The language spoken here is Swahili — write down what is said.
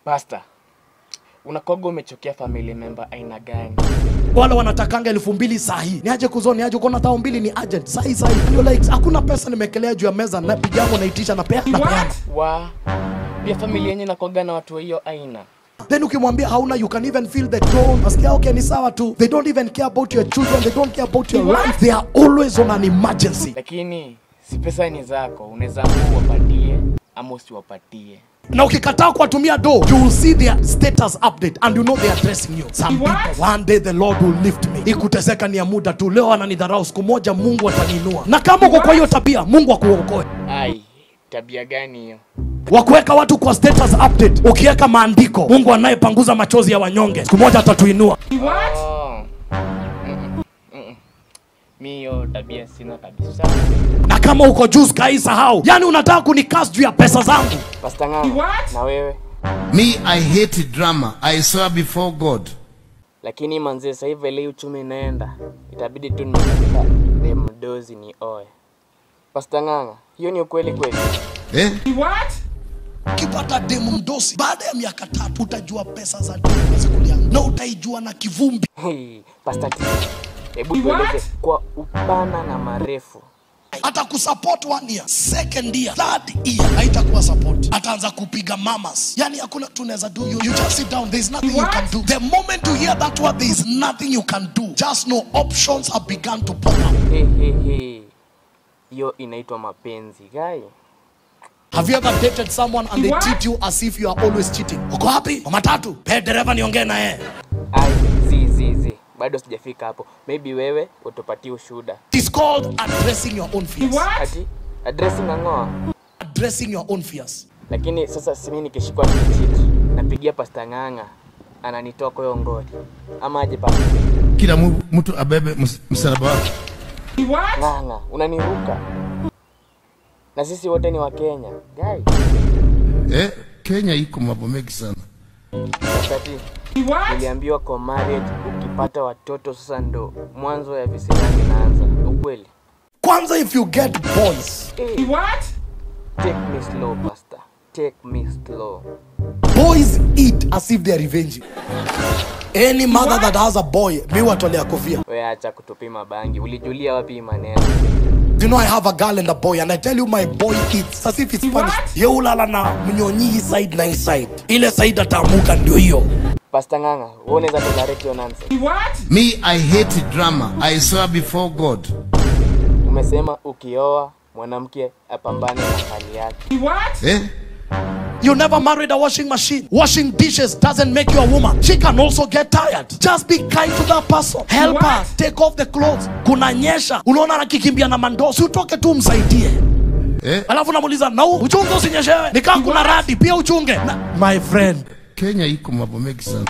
Pastor, unakoga umechokia family member aina gani? Wale wanatakanga 2,000 sahi. Niaje kuzoni, niaje kuona 2,000 ni agent. Sahi. You're like, hakuna pesa nimekelea juu ya meza na pigango naitisha na peana. Pia familia yenyewe inakoga na watu hiyo aina. Then ukimwambia hauna, you can even feel the tone. Asikia okay ni sawa tu. They don't even care about your children, they don't care about your life. They are always on an emergency. Lakini si pesa ni zako, unaweza kuwapatie ama usiwapatie. Na ukikataa kuwatumia do, you will see their status update and you know they are addressing you. Some people, one day the Lord will lift me. Ikuteseka ni ya muda tu. Leo ananidharau, siku moja Mungu ataniinua. Na kama uko kwa hiyo tabia, Mungu akuokoe. Ai, tabia gani hiyo? Wakuweka watu kwa status update. Ukiweka maandiko, Mungu anayepanguza machozi ya wanyonge, siku moja atatuinua. Mio tabia sina kabisa. Na kama uko juice kaisahau. Yani unataka kunicast juu ya pesa zangu. Pastor Ng'ang'a, na wewe? Me, I hate drama. I swear before God. Lakini manze sasa hivi ile uchumi inaenda. Itabidi tu nimepata demdozi ni oe. Pastor Ng'ang'a, hiyo ni ukweli kweli? Ukipata demu mdosi baada ya miaka 3 utajua pesa za demu zikulia. Na utaijua na kivumbi. Pastor T, hebu tueleze kwa upana na marefu. Ata kusupport 1 year, 2nd year, 3rd year haitakuwa support. Ataanza kupiga mamas. Yani hakuna tunaweza do. You just sit down, there is nothing you can do. The moment you hear that word, there is nothing you can do. Just know options have begun to pop up. Hiyo inaitwa mapenzi, guy. Have you ever dated someone and they treat you as if you are always cheating? Uko happy? Mama tatu, pe dereva niongee na yeye. Ai, zi. Bado sijafika hapo. Maybe wewe utupatie ushuhuda. It's called addressing your own fears. Ati addressing Ng'ang'a. Addressing your own fears. Lakini sasa si mimi nikishikwa cheat, napigia Pastor Ng'ang'a, ananitoa kwa hiyo ngori. Ama aje papa? Kila mtu abebe msalaba wake. Ng'ang'a, unaniruka. Na sisi wote ni wa Kenya, guy. Kenya iko mambo mengi sana. Wakati niliambiwa kwa marriage ukipata watoto sasa ndo mwanzo ya visirani inaanza. Ukweli? Kwanza if you get boys. Take me slow, pastor. Take me slow. Boys eat as if they are revenging. Any mother that has a boy, mi watolea kofia. Wewe acha kutupima bangi. Ulijulia wapi maneno? You know I have a girl and a boy and I tell you my boy eats as if it's Spanish. Ye ulala na mnyonyi side na inside. Ile side atamuka ndio hiyo. Pastor Ng'ang'a, wewe unaweza tolerate your nonsense? Me, I hate drama. I swear before God. Umesema ukioa mwanamke apambane na hali yake. You never married a washing machine. Washing dishes doesn't make you a woman. She can also get tired. Just be kind to that person. Help her. Take off the clothes. Kunanyesha. Unaona anakikimbia na mandosi. Utoke tu msaidie. Alafu namuuliza, "Na uchunge usinyeshewe." Nikaa kuna radi pia uchunge. My friend. Kenya iko mambo mengi sana.